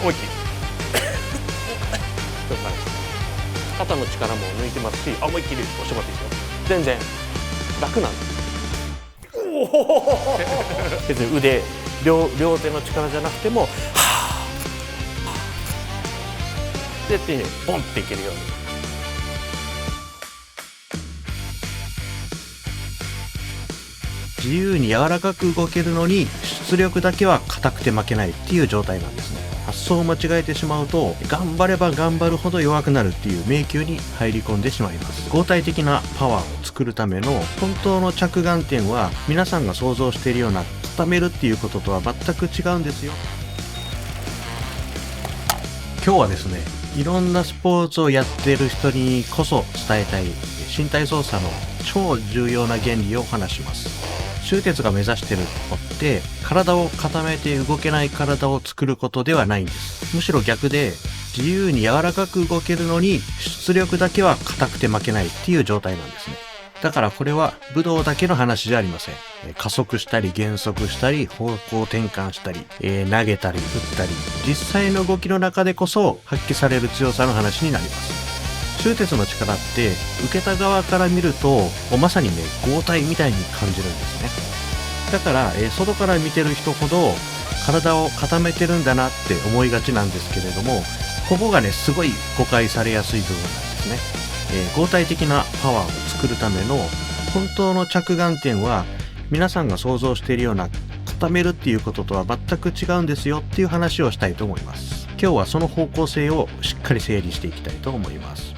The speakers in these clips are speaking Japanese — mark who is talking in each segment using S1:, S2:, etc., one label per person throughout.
S1: 思いっきり肩の力も抜いてますし、思いっきり押してもらっていいですよ。全然楽なんです。別に腕両手の力じゃなくても、はぁでってポンっていけるように。
S2: 自由に柔らかく動けるのに出力だけは硬くて負けないっていう状態なんですね。発想を間違えてしまうと頑張れば頑張るほど弱くなるっていう迷宮に入り込んでしまいます。合体的なパワーを作るための本当の着眼点は皆さんが想像しているような固めるっていうこととは全く違うんですよ。今日はですね、いろんなスポーツをやっている人にこそ伝えたい身体操作の超重要な原理をお話します。終鉄が目指していることって体を固めて動けない体を作ることではないんです。むしろ逆で自由に柔らかく動けるのに出力だけは硬くて負けないっていう状態なんですね。だからこれは武道だけの話じゃありません。加速したり減速したり方向転換したり、投げたり打ったり実際の動きの中でこそ発揮される強さの話になります。終鉄の力って受けた側から見るとまさにね合体みたいに感じるんですね。だから、外から見てる人ほど体を固めてるんだなって思いがちなんですけれども、ここがねすごい誤解されやすい部分なんですね。合体的なパワーを作るための本当の着眼点は皆さんが想像しているような固めるっていうこととは全く違うんですよっていう話をしたいと思います。今日はその方向性をしっかり整理していきたいと思います。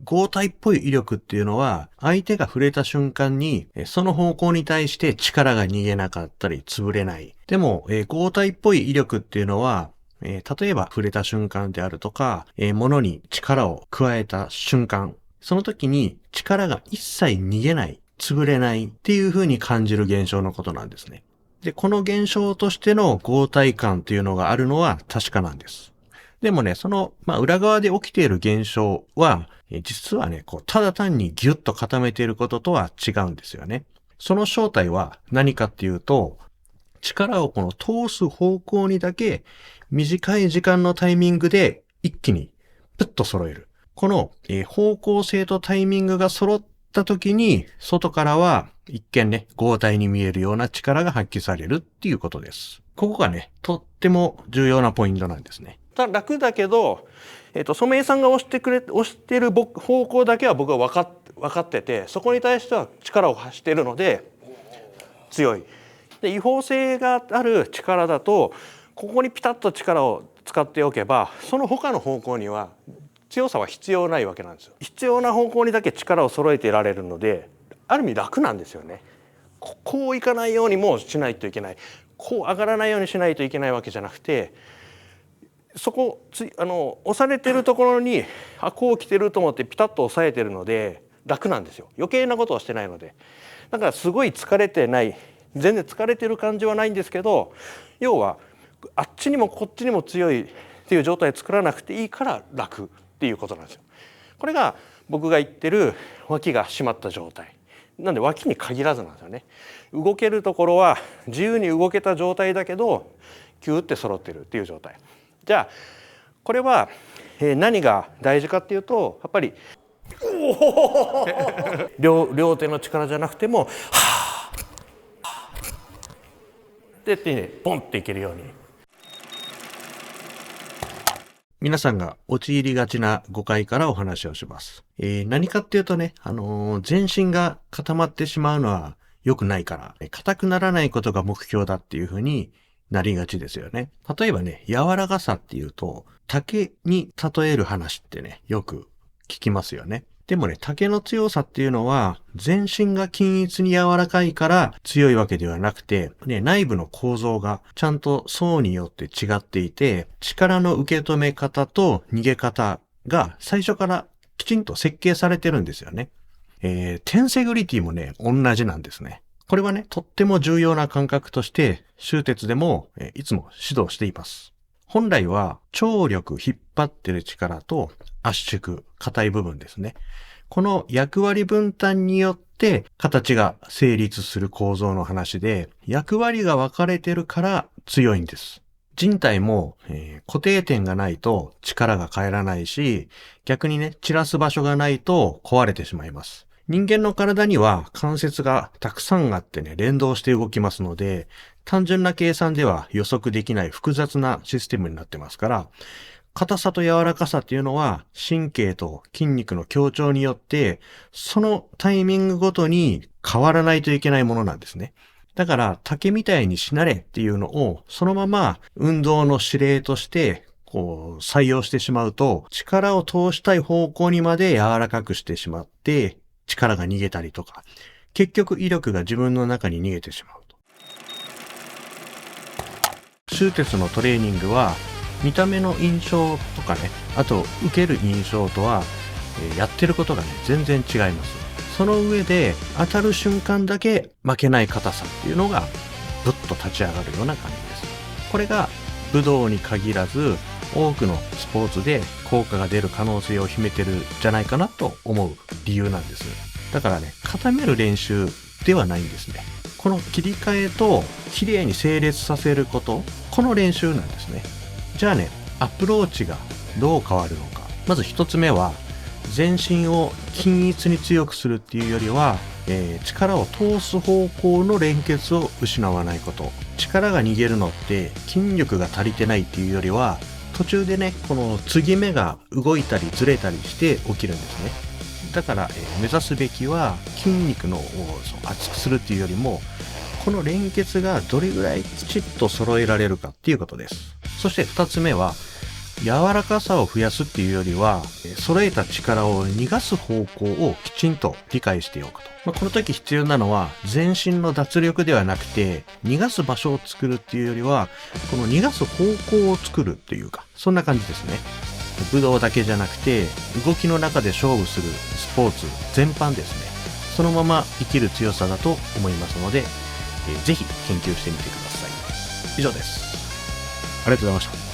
S2: 合体っぽい威力っていうのは相手が触れた瞬間にその方向に対して力が逃げなかったり潰れない。でも合体っぽい威力っていうのは例えば触れた瞬間であるとか物に力を加えた瞬間、その時に力が一切逃げない、潰れないっていう風に感じる現象のことなんですね。で、この現象としての合体感っていうのがあるのは確かなんです。でもね、その、裏側で起きている現象は実はね、ただ単にギュッと固めていることとは違うんですよね。その正体は何かっていうと、力をこの通す方向にだけ短い時間のタイミングで一気にプッと揃える。この方向性とタイミングが揃った時に、外からは一見ね、合体に見えるような力が発揮されるっていうことです。ここがね、とっても重要なポイントなんですね。
S1: 楽だけど、染井さんが押してる方向だけは僕は分かってて、そこに対しては力を発しているので強い。で、違法性がある力だとここにピタッと力を使っておけばその他の方向には強さは必要ないわけなんですよ。必要な方向にだけ力を揃えていられるので、ある意味楽なんですよね。こういかないようにもしないといけない、こう上がらないようにしないといけないわけじゃなくて、そこ押されてるところにこう来てると思ってピタッと押さえてるので楽なんですよ。余計なことをしてないので。だからすごい疲れてない、全然疲れてる感じはないんですけど、要はあっちにもこっちにも強いっていう状態を作らなくていいから楽っていうことなんですよ。これが僕が言ってる脇が締まった状態なんで、脇に限らずなんですよね。動けるところは自由に動けた状態だけどキューって揃ってるっていう状態。じゃあこれは何が大事かっていうと、やっぱり両手の力じゃなくてもでってね、ポンっていけるように。
S2: 皆さんが陥りがちな誤解からお話をします。何かっていうとね、全身が固まってしまうのは良くないから、硬くならないことが目標だっていうふうになりがちですよね。例えばね、柔らかさっていうと、竹に例える話ってね、よく聞きますよね。でもね、竹の強さっていうのは、全身が均一に柔らかいから強いわけではなくて、内部の構造がちゃんと層によって違っていて、力の受け止め方と逃げ方が最初からきちんと設計されてるんですよね。テンセグリティもね、同じなんですね。これはね、とっても重要な感覚として、終鉄でもいつも指導しています。本来は張力、引っ張ってる力と圧縮、硬い部分ですね。この役割分担によって形が成立する構造の話で、役割が分かれてるから強いんです。人体も、固定点がないと力が返らないし、逆にね、散らす場所がないと壊れてしまいます。人間の体には関節がたくさんあってね、連動して動きますので、単純な計算では予測できない複雑なシステムになってますから、硬さと柔らかさっていうのは神経と筋肉の強調によって、そのタイミングごとに変わらないといけないものなんですね。だから竹みたいにしなれっていうのをそのまま運動の指令として採用してしまうと、力を通したい方向にまで柔らかくしてしまって力が逃げたりとか、結局威力が自分の中に逃げてしまうと。終鉄のトレーニングは見た目の印象とかね、あと受ける印象とは、やってることがね全然違います。その上で当たる瞬間だけ負けない硬さっていうのがぶっと立ち上がるような感じです。これが武道に限らず多くのスポーツで効果が出る可能性を秘めてるんじゃないかなと思う理由なんです。だからね、固める練習ではないんですね。この切り替えと綺麗に整列させること、この練習なんですね。じゃあね、アプローチがどう変わるのか。まず一つ目は、全身を均一に強くするっていうよりは、力を通す方向の連結を失わないこと。力が逃げるのって筋力が足りてないっていうよりは、途中でね、この継ぎ目が動いたりずれたりして起きるんですね。だから、目指すべきは筋肉の厚くするっていうよりも、この連結がどれぐらいきちっと揃えられるかっていうことです。そして二つ目は、柔らかさを増やすっていうよりは、揃えた力を逃がす方向をきちんと理解しておくと。この時必要なのは、全身の脱力ではなくて、逃がす場所を作るっていうよりは、この逃がす方向を作るっていうか、そんな感じですね。武道だけじゃなくて、動きの中で勝負するスポーツ全般ですね。そのまま生きる強さだと思いますので、ぜひ研究してみてください。以上です。ありがとうございました。